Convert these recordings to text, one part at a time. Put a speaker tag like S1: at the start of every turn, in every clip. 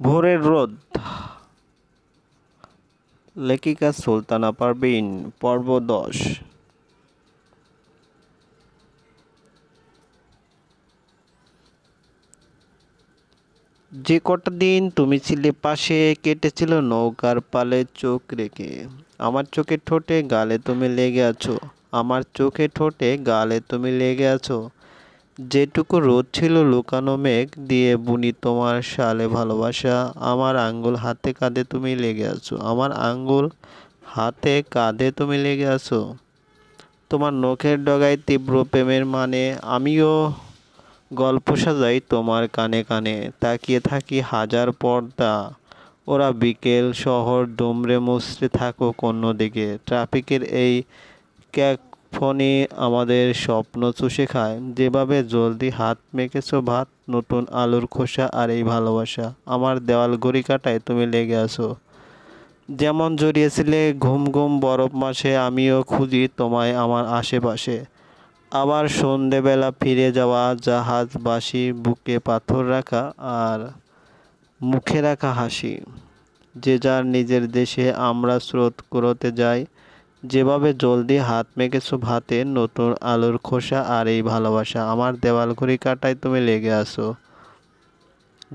S1: ভোরের রোদ। লেখিকা সুলতানা পারভীন। পর্ব 10। যে কটা দিন তুমি ছিলে পাশে, কেটেছিল নৌকার পালে চোখ রেখে। আমার চোখে ঠোঁটে গালে তুমি লেগে আছো। আমার চোখে ঠোঁটে গালে তুমি লেগে আছো। যেটুকু রোদ ছিল লুকানো মেঘ দিয়ে বুনি তোমার শালে ভালোবাসা। আমার আঙ্গুল হাতে কাঁধে তুমি লেগে আছো। আমার আঙ্গুল হাতে কাঁধে তুমি লেগে আছো। তোমার নখের ডগায় তীব্র প্রেমের মানে। আমিও গল্প সাজাই তোমার কানে কানে। তাকিয়ে থাকি হাজার পর্দা ওরা বিকেল। শহর দুমড়ে মুচড়ে থাকুক অন্যদিকে। ট্রাফিকের এই ক্যাকফনি আমাদের স্বপ্ন চুষে খায়। যেভাবে জলদি হাত মেখেছো ভাত, নতুন আলুর খোসা আর এই ভালোবাসা। আমার দেওয়াল ঘড়ি কাটায় তুমি লেগে আসো। যেমন জড়িয়েছিলে ঘুম ঘুম বরফ মাসে, আমিও খুঁজি তোমায় আমার আশেপাশে। আবার সন্ধেবেলা ফিরে যাওয়া, জাহাজ বাসি, বুকে পাথর রাখা আর মুখে রাখা হাসি। যে যার নিজের দেশে আমরা স্রোত কুড়োতে যাই। যেভাবে জলদি হাত মেখেছো ভাতে, নতুন আলুর খোসা আর এই ভালোবাসা। আমার দেওয়াল ঘড়ি কাটায় তুমি লেগে আসো।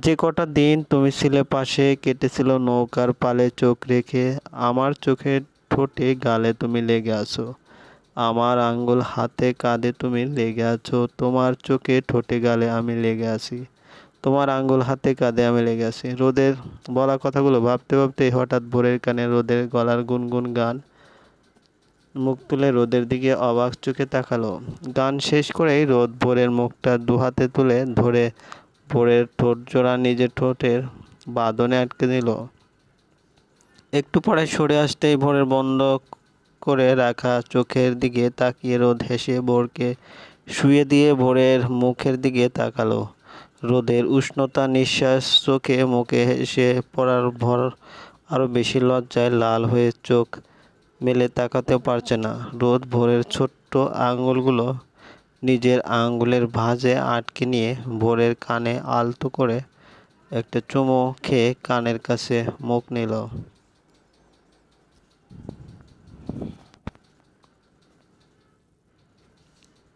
S1: যে কটা দিন তুমি ছিলে পাশে, কেটেছিল নৌকার পালে চোখ রেখে। আমার চোখের ঠোঁটে গালে তুমি লেগে আছো। আমার আঙ্গুল হাতে কাঁধে তুমি লেগে আছো। তোমার চোখে ঠোঁটে গালে আমি লেগে আছি। তোমার আঙ্গুল হাতে কাঁধে আমি লেগে আছি। রোদের বলা কথাগুলো ভাবতে ভাবতে হঠাৎ ভোরের কানে রোদের গলার গুনগুন গান। মুখ তুলে রোদের দিকে অবাক চোখে তাকালো। গান শেষ করেই রোদ ভোরের মুখটা দুহাতে তুলে ধরে ভোরের ঠোঁট জোড়া নিজের ঠোঁটের বাঁধনে আটকে দিল। একটু পরে সরে আসতেই ভোরের বন্ধ করে রাখা চোখের দিকে তাকিয়ে রোদ হেসে ভোরকে শুয়ে দিয়ে ভোরের মুখের দিকে তাকালো। রোদের উষ্ণতা নিঃশ্বাস চোখে মুখে এসে পড়ার ভর আরও বেশি লজ্জায় লাল হয়ে চোখ মেলে তাকাতেও পারছে না। রোদ ভোরের ছোট্ট আঙুলগুলো নিজের আঙুলের ভাঁজে আটকে নিয়ে ভোরের কানে আলতো করে একটা চুমু খেয়ে কানের কাছে মুখ নিল।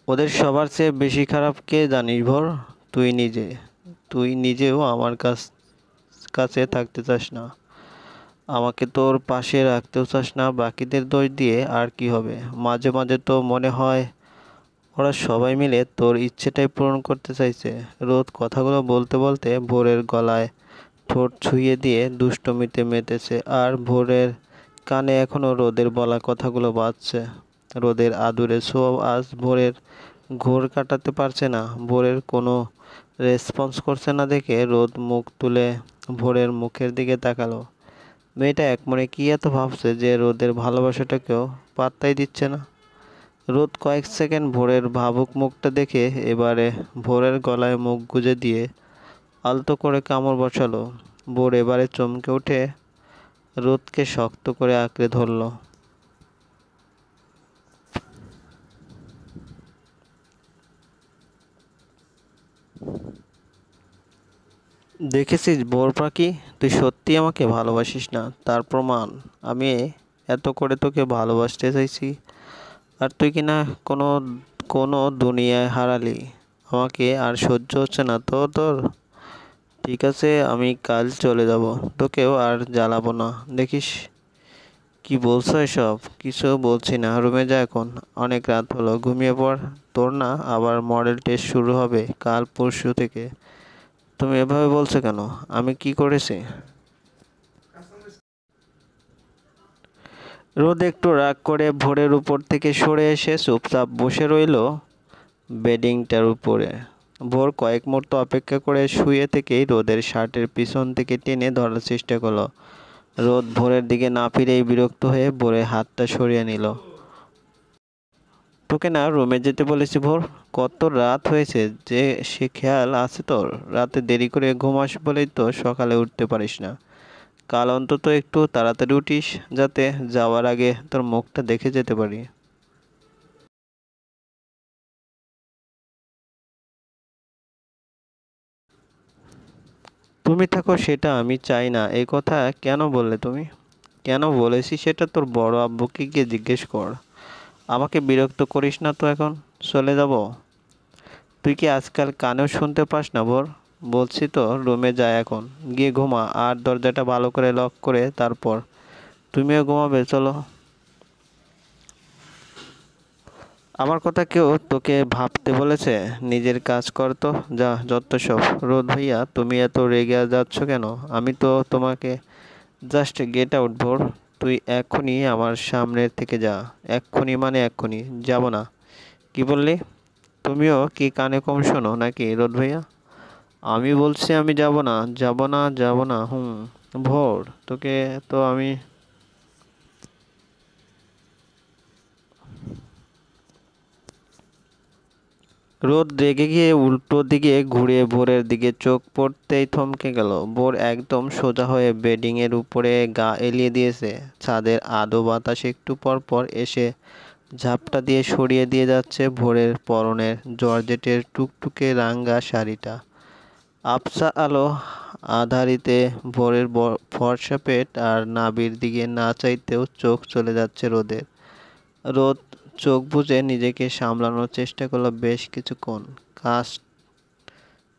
S1: ওদের সবার চেয়ে বেশি খারাপ কে জানিস ভোর? তুই নিজে। তুই নিজেও আমার কাছে থাকতে চাস না। আমাকে তোর পাশে রাখতেও চাস না। বাকিদের দোষ দিয়ে আর কি হবে? মাঝে মাঝে তো মনে হয় ওরা সবাই মিলে তোর ইচ্ছেটাই পূরণ করতে চাইছে। রোদ কথাগুলো বলতে বলতে ভোরের গলায় ঠোঁট ছুঁয়ে দিয়ে দুষ্টমিতে মেতেছে। আর ভোরের কানে এখনো রোদের বলা কথাগুলো বাজছে। রোদের আদুরে ছোঁয়া আজ ভোরের ঘোর কাটাতে পারছে না। ভোরের কোনো রেসপন্স করছে না দেখে রোদ মুখ তুলে ভোরের মুখের দিকে তাকালো। মেয়েটা একমনে কি এত ভাবছে যে রোদের ভালোবাসাটাকেও পাত্তাই দিচ্ছে না। রোদ কয়েক সেকেন্ড ভোরের ভাবুক মুখটা দেখে এবারে ভোরের গলায় মুখ গুজে দিয়ে আলতো করে কামড় বসালো। ভোর এবারে চমকে উঠে রোদকে শক্ত করে আঁকড়ে ধরল। দেখেছিস ভোর পাখি, তুই সত্যি আমাকে ভালোবাসিস না, তার প্রমাণ। আমি এত করে তোকে ভালোবাসতে চাইছি, আর তুই কিনা কোনো কোনো দুনিয়ায় হারালি। আমাকে আর সহ্য হচ্ছে না তো তোর। ঠিক আছে, আমি কাল চলে যাব। তোকেও আর জ্বালাবো না, দেখিস। কি বলছো এসব? কিছু বলছি না, রুমে যা এখন। অনেক রাত হলো, ঘুমিয়ে পড়। তোর না আবার মডেল টেস্ট শুরু হবে কাল পরশু থেকে। তুমি এভাবে বলছো কেন? আমি কি করেছি? রোদ একটু রাগ করে ভোরের উপর থেকে সরে এসে চুপচাপ বসে রইল বেডিংটার উপরে। ভোর কয়েক মুহূর্ত অপেক্ষা করে শুয়ে থেকেই রোদের শার্টের পিছন থেকে টেনে ধরার চেষ্টা করলো। রোদ ভোরের দিকে না ফিরেই বিরক্ত হয়ে ভোরের হাতটা সরিয়ে নিল। তোকে না রুমে যেতে বলেছি ভোর। কত রাত হয়েছে যে সে খেয়াল আছে তোর? রাতে দেরি করে ঘুমাস বলেই তো সকালে উঠতে পারিস না। কাল অন্তত একটু তাড়াতাড়ি উঠিস, যাতে যাওয়ার আগে তোর মুখটা দেখে যেতে পারি। তুমি থাকো সেটা আমি চাই না, এই কথা কেন বললে তুমি? কেন বলেছি সেটা তোর বড় আব্বুকে গিয়ে জিজ্ঞেস কর। আমাকে বিরক্ত করিস না তো এখন। চলে যাব? তুই কি আজকাল কানেও শুনতে পাস না ভোর? বলছি তো রুমে যা এখন, গিয়ে ঘুমা আর দরজাটা ভালো করে লক করে তারপর তুমিও ঘুমাবে, চলো। আমার কথা কেউ তোকে ভাবতে বলেছে? নিজের কাজ কর তো, যা যত সব। রোদ ভাইয়া তুমি এত রেগে যাচ্ছ কেন? আমি তো তোমাকে জাস্ট গেট আউট ভোর। তুই এক্ষুনি আমার সামনের থেকে যা। এক্ষুনি মানে এক্ষুনি। যাব না। কি বললি? তুমিও কি কানে কম শোনো নাকি রোদ ভাইয়া? আমি বলছি আমি যাব না, যাব না, যাব না। ভোর, তোকে তো আমি। রোদ রেগে গিয়ে উল্টো দিকে ঘুরে ভোরের দিকে চোখ পড়তেই থমকে গেল। ভোর একদম সোজা হয়ে বেডিংয়ের উপরে গা এলিয়ে দিয়েছে। ছাদের আধো বাতাস একটু পর পর এসে ঝাপটা দিয়ে সরিয়ে দিয়ে যাচ্ছে ভোরের পরনের জর্জেটের টুকটুকে রাঙা শাড়িটা। আবছা আলো আধারিতে ভোরের ফর্সা পেট আর নাভির দিকে না চাইতেও চোখ চলে যাচ্ছে রোদের। রোদ চোখ বুজে নিজেকে সামলানোর চেষ্টা করলো বেশ কিছুক্ষণ। কাজ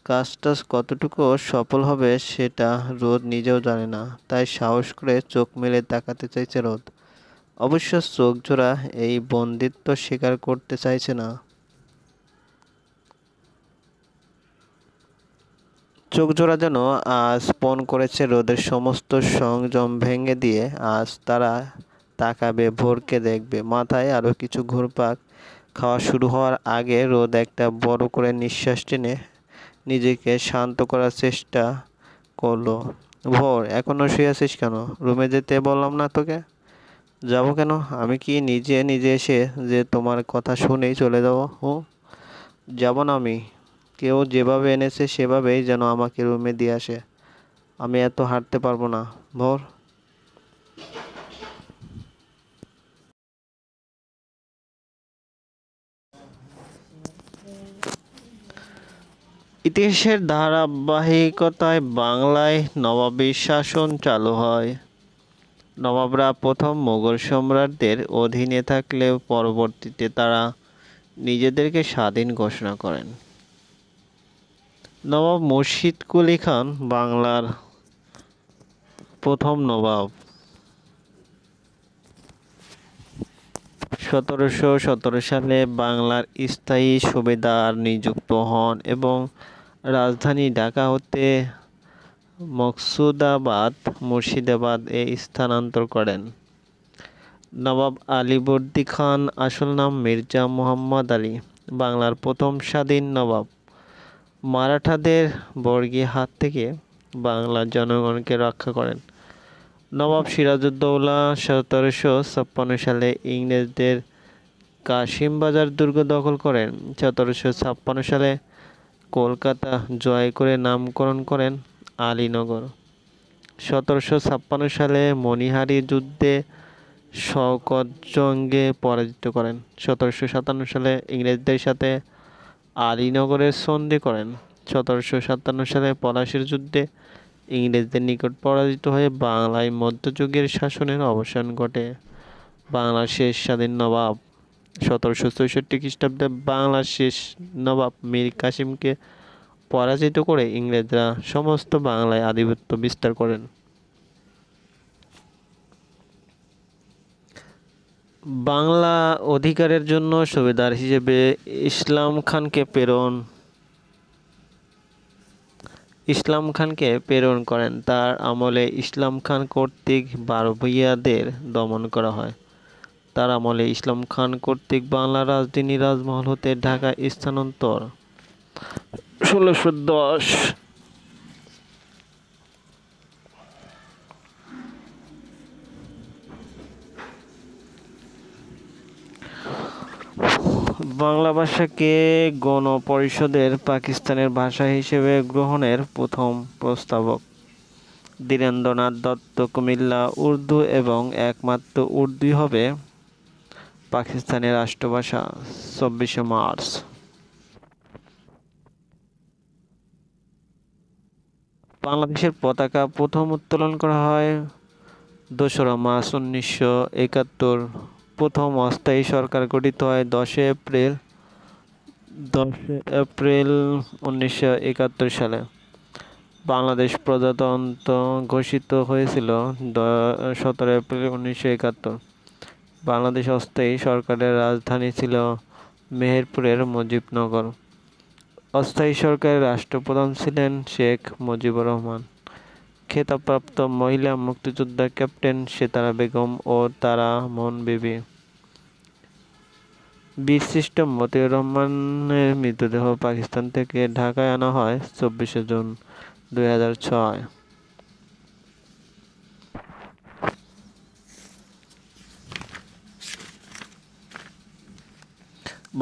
S1: কাজটা কতটুকু সফল হবে সেটা রোদ নিজেও জানে না, তাই সাহস করে চোখ মেলে তাকাতে চাইছে রোদ। অবশ্য চোখ জোড়া এই বন্দিত্ব স্বীকার করতে চাইছে না। চোখ জোড়া যেন আজ পণ করেছে রোদের সমস্ত সংযম ভেঙে দিয়ে। আজ তারা তাকাবে, ভোরকে দেখবে। মাথায় আরো কিছু ঘুরপাক খাওয়া শুরু হওয়ার আগে রোদ একটা বড় করে নিঃশ্বাস টেনে নিজেকে শান্ত করার চেষ্টা করলো। ভোর, এখনো শুয়ে আছিস কেন? রুমে যেতে বললাম না তোকে? যাবো কেন? আমি কি নিজে নিজে এসে যে তোমার কথা শুনেই চলে যাবো? যাব না আমি। কেউ যেভাবে এনেছে সেভাবেই যেন আমাকে রুমে দিয়ে আসে। আমি এত হাঁটতে পারবো না। ভোর। ইতিহাসের ধারাবাহিকতায় বাংলায় নবাবী শাসন চালু হয়। নবাবরা প্রথম মুঘল সম্রাটদের অধীনে থাকলেও পরবর্তীতে তারা নিজেদেরকে স্বাধীন ঘোষণা করেন। নবাব মুর্শিদ কুলি খান বাংলার প্রথম নবাব। 1717 সালে বাংলার স্থায়ী সুবেদার নিযুক্ত হন এবং রাজধানী ঢাকা হতে মকসুদাবাদ মুর্শিদাবাদ-এ স্থানান্তর করেন। নবাব আলীবর্দী খান, আসল নাম মির্জা মুহাম্মদ আলী, বাংলার প্রথম স্বাধীন নবাব। মারাঠাদের বর্গী হাত থেকে বাংলার জনগণকে রক্ষা করেন। নবাব সিরাজউদ্দৌলা 1756 সালে ইংরেজদের কাশিমবাজার দুর্গ দখল করেন। 1756 সালে কলকাতা জয় করে নামকরণ করেন আলীনগর। 1756 সালে মণিহারি যুদ্ধে শওকতজংকে পরাজিত করেন। 1757 সালে ইংরেজদের সাথে আলীনগরের সন্ধি করেন। 1757 সালে পলাশীর যুদ্ধে ইংরেজদের নিকট পরাজিত হয়ে বাংলায় মধ্যযুগের শাসনের অবসান ঘটে। বাংলার শেষ স্বাধীন নবাব 1764 খ্রিস্টাব্দে বাংলার শেষ নবাব মীর কাসিমকে পরাজিত করে ইংরেজরা সমস্ত বাংলায় আধিপত্য বিস্তার করেন। বাংলা অধিকারের জন্য সুবেদার হিসেবে ইসলাম খানকে প্রেরণ করেন। তার আমলে ইসলাম খান কর্তৃক বারভূঁইয়াদের দমন করা হয়। তার আমলে ইসলাম খান কর্তৃক বাংলার রাজধানী রাজমহল হতে ঢাকা স্থানান্তর। 1610 বাংলা ভাষাকে গণপরিষদের পাকিস্তানের ভাষা হিসেবে গ্রহণের প্রথম প্রস্তাবক ধীরেন্দ্রনাথ দত্ত কুমিল্লা। উর্দু এবং একমাত্র উর্দুই হবে পাকিস্তানের রাষ্ট্রভাষা। 24শে মার্চ। বাংলাদেশের পতাকা প্রথম উত্তোলন করা হয় 2রা মার্চ 1971। প্রথম অস্থায়ী সরকার গঠিত হয় 10 এপ্রিল 1971 সালে। বাংলাদেশ প্রজাতন্ত্র ঘোষিত হয়েছিল 17 এপ্রিল 1971। বাংলাদেশ অস্থায়ী সরকারের রাজধানী ছিল মেহেরপুরের মুজিবনগর। অস্থায়ী সরকারের রাষ্ট্রপ্রধান ছিলেন শেখ মুজিবুর রহমান। খেতাবপ্রাপ্ত মহিলা মুক্তিযোদ্ধা ক্যাপ্টেন সেতারা বেগম ও তারা মন বিবি। বীরশ্রেষ্ঠ মতিউর রহমানের মৃতদেহ পাকিস্তান থেকে ঢাকায় আনা হয় 24 জুন 2006।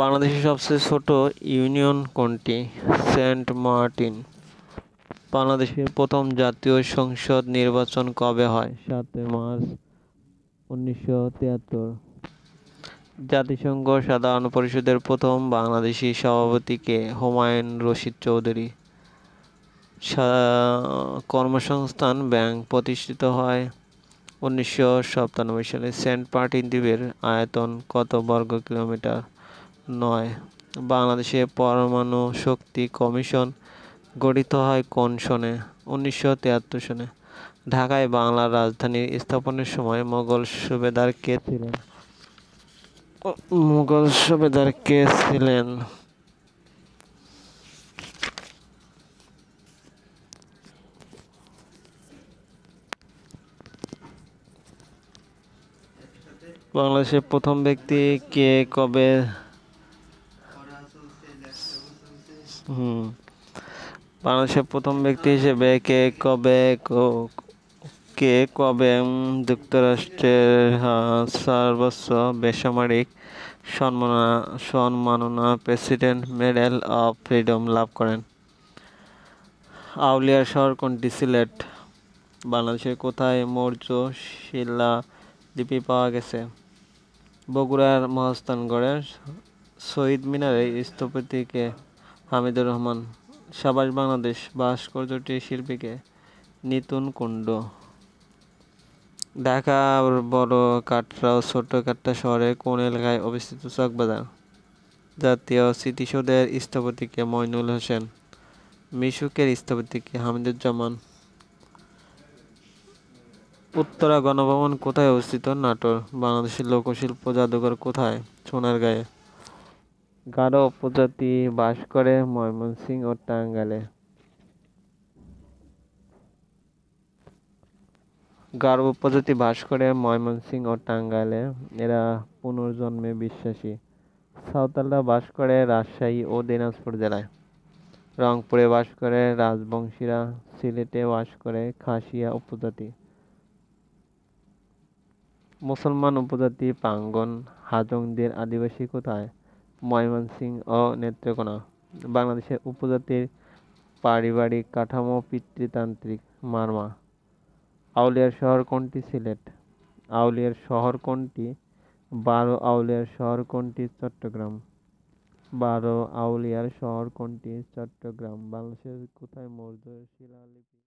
S1: বাংলাদেশের সবচেয়ে ছোট ইউনিয়ন কোনটি? Saint Martin. বাংলাদেশের প্রথম জাতীয় সংসদ নির্বাচন কবে হয়? 7 মার্চ 1973। জাতিসংঘ সাধারণ পরিষদের প্রথম বাংলাদেশি সভাপতি কে? হুমায়ুন রশিদ চৌধুরী। কর্মসংস্থান ব্যাংক প্রতিষ্ঠিত হয় 1997 সালে। সেন্ট মার্টিন দ্বীপের আয়তন কত বর্গ কিলোমিটার? 9। বাংলাদেশে পরমাণু শক্তি কমিশন গঠিত হয় কোন সনে? 1973 সনে। ঢাকায় বাংলার রাজধানী স্থাপনের সময় মোগল সুবেদার কে ছিলেন? বাংলাদেশের প্রথম ব্যক্তি কে কবে বাংলাদেশের প্রথম ব্যক্তি হিসেবে কে কবে যুক্তরাষ্ট্রের সর্বোচ্চ বেসামরিক সম্মাননা প্রেসিডেন্ট মেডেল অব ফ্রিডম লাভ করেন? আউলিয়ার শহর কোনটি? সিলেট। বাংলাদেশের কোথায় মৌর্য শিলালিপি পাওয়া গেছে? বগুড়ার মহাস্থানগড়ের শহীদ মিনারের স্থপতি কে? হামিদুর রহমান। সাবাস বাংলাদেশ ভাস্কর্যটির শিল্পী কে? নিতুন কুণ্ডু। ঢাকার বড় কাটরা ও ছোট কাটরা শহরের কোন এলাকায় অবস্থিত চকবাজার? জাতীয় স্মৃতিসৌধের স্থপতি কে? মইনুল হোসেন। মিশুকের স্থপতি কে? হামিদুজ্জামান। উত্তরা গণভবন কোথায় অবস্থিত? নাটোর। বাংলাদেশের লোকশিল্প জাদুঘর কোথায়? সোনারগাঁয়ে। গারো উপজাতি বাস করে ময়মনসিংহ ও টাঙ্গাইলে। গারো উপজাতি বাস করে ময়মনসিংহ ও টাঙ্গাইলে। এরা পুনর্জন্মে বিশ্বাসী। সাঁওতালরা বাস করে রাজশাহী ও দিনাজপুর জেলায়। রংপুরে বাস করে রাজবংশীরা। সিলেটে বাস করে খাসিয়া উপজাতি। মুসলমান উপজাতি পাঙ্গন হাজংদের আদিবাসী কোথায়? ময়মনসিংহ ও নেত্রকোনা। বাংলাদেশের উপজাতির পারিবারিক কাঠামো পিতৃতান্ত্রিক। মারমা। আউলিয়ার শহর কোনটি? সিলেট। আউলিয়ার শহর কোনটি? 12 আউলিয়ার শহর কোনটি? চট্টগ্রাম। 12 আউলিয়ার শহর কোনটি? চট্টগ্রাম। বাংলাদেশের কোথায় মৌর্য শিলালিপি